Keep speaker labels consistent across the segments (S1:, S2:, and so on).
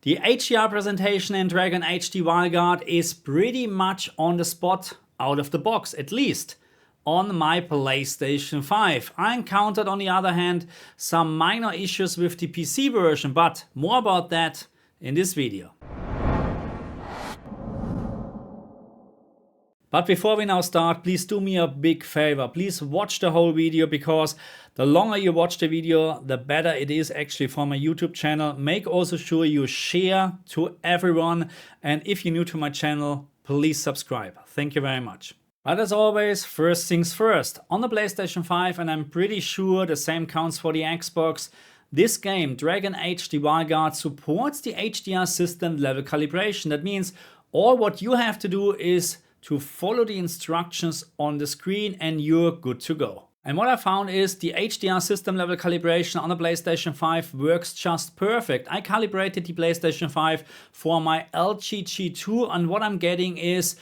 S1: The HDR presentation in Dragon HD Veilguard is pretty much on the spot, out of the box at least, on my PlayStation 5. I encountered on the other hand some minor issues with the PC version, but more about that in this video. But before we now start, please do me a big favor. Please watch the whole video, because the longer you watch the video, the better it is actually for my YouTube channel. Make also sure you share to everyone. And if you're new to my channel, please subscribe. Thank you very much. But as always, first things first. On the PlayStation 5, and I'm pretty sure the same counts for the Xbox, this game, Dragon HD Veilguard, supports the HDR system level calibration. That means all what you have to do is to follow the instructions on the screen and you're good to go. And what I found is the HDR system level calibration on the PlayStation 5 works just perfect. I calibrated the PlayStation 5 for my LG G2, and what I'm getting is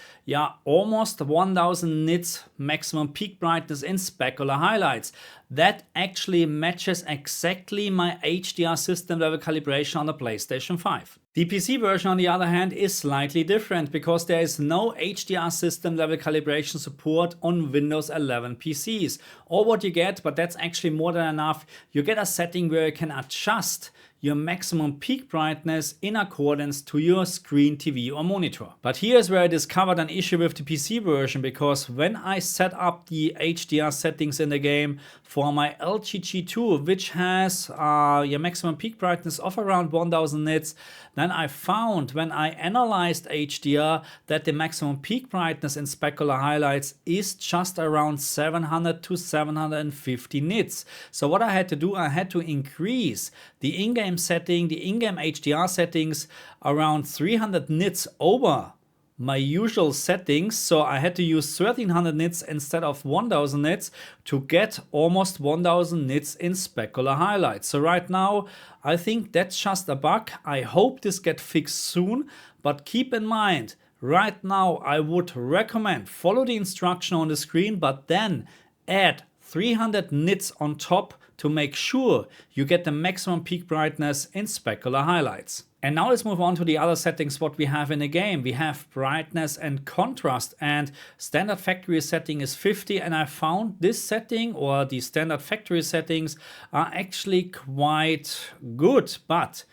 S1: almost 1000 nits maximum peak brightness in specular highlights. That actually matches exactly my HDR system level calibration on the PlayStation 5. The PC version, on the other hand, is slightly different because there is no HDR system level calibration support on Windows 11 PCs. Or what you get, but that's actually more than enough, you get a setting where you can adjust your maximum peak brightness in accordance to your screen, TV or monitor. But here's where I discovered an issue with the PC version, because when I set up the HDR settings in the game for my LG G2, which has your maximum peak brightness of around 1000 nits, then I found when I analyzed HDR that the maximum peak brightness in specular highlights is just around 700 to 750 nits. So what I had to do, I had to increase the in-game setting, the in-game HDR settings around 300 nits over my usual settings. So I had to use 1300 nits instead of 1000 nits to get almost 1000 nits in specular highlights. So right now, I think that's just a bug. I hope this gets fixed soon, but keep in mind, right now I would recommend follow the instruction on the screen, but then add 300 nits on top to make sure you get the maximum peak brightness in specular highlights. And now let's move on to the other settings what we have in the game. We have brightness and contrast, and standard factory setting is 50, and I found this setting, or the standard factory settings, are actually quite good, but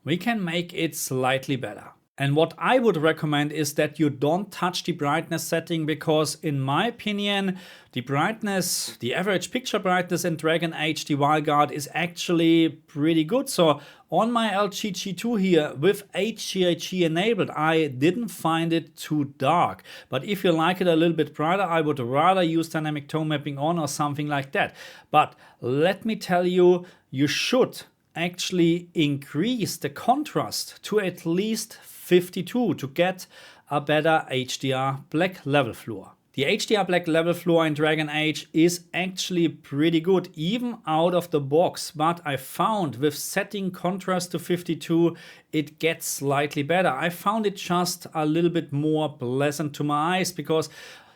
S1: we can make it slightly better. And what I would recommend is that you don't touch the brightness setting, because in my opinion, the brightness, the average picture brightness in Dragon HD Veilguard is actually pretty good. So on my LG G2 here with HDR enabled, I didn't find it too dark. But if you like it a little bit brighter, I would rather use dynamic tone mapping on or something like that. But let me tell you, you should actually increase the contrast to at least 52 to get a better HDR black level floor. The HDR black level floor in Dragon Age is actually pretty good, even out of the box, but I found with setting contrast to 52, it gets slightly better. I found it just a little bit more pleasant to my eyes, because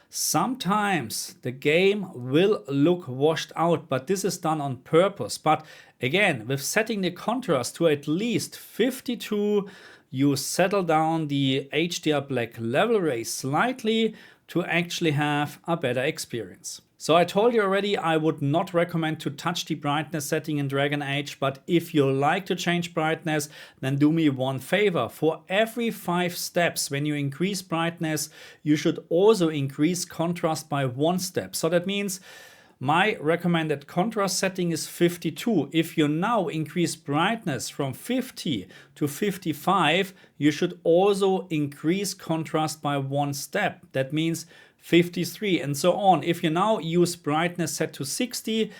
S1: sometimes the game will look washed out, but this is done on purpose. But again, with setting the contrast to at least 52, you settle down the HDR black level ray slightly to actually have a better experience. So I told you already, I would not recommend to touch the brightness setting in Dragon Age, but if you like to change brightness, then do me one favor. For every 5 steps when you increase brightness, you should also increase contrast by 1 step. So that means my recommended contrast setting is 52. If you now increase brightness from 50 to 55, you should also increase contrast by 1 step. That means 53 and so on. If you now use brightness set to 60,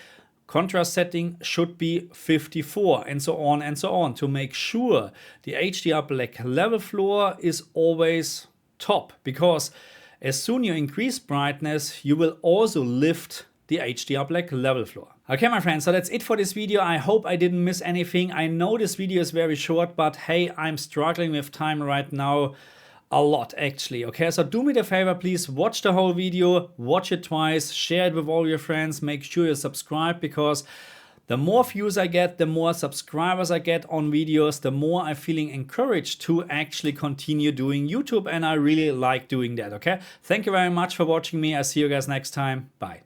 S1: contrast setting should be 54 and so on to make sure the HDR black level floor is always top, because as soon you increase brightness, you will also lift the HDR black level floor. Okay, my friends, so that's it for this video. I hope I didn't miss anything. I know this video is very short, but hey, I'm struggling with time right now a lot actually. Okay, so do me the favor, please watch the whole video, watch it twice, share it with all your friends, make sure you subscribe, because The more views I get, the more subscribers I get on videos, the more I'm feeling encouraged to actually continue doing YouTube, and I really like doing that, okay? Thank you very much for watching me. I'll see you guys next time. Bye.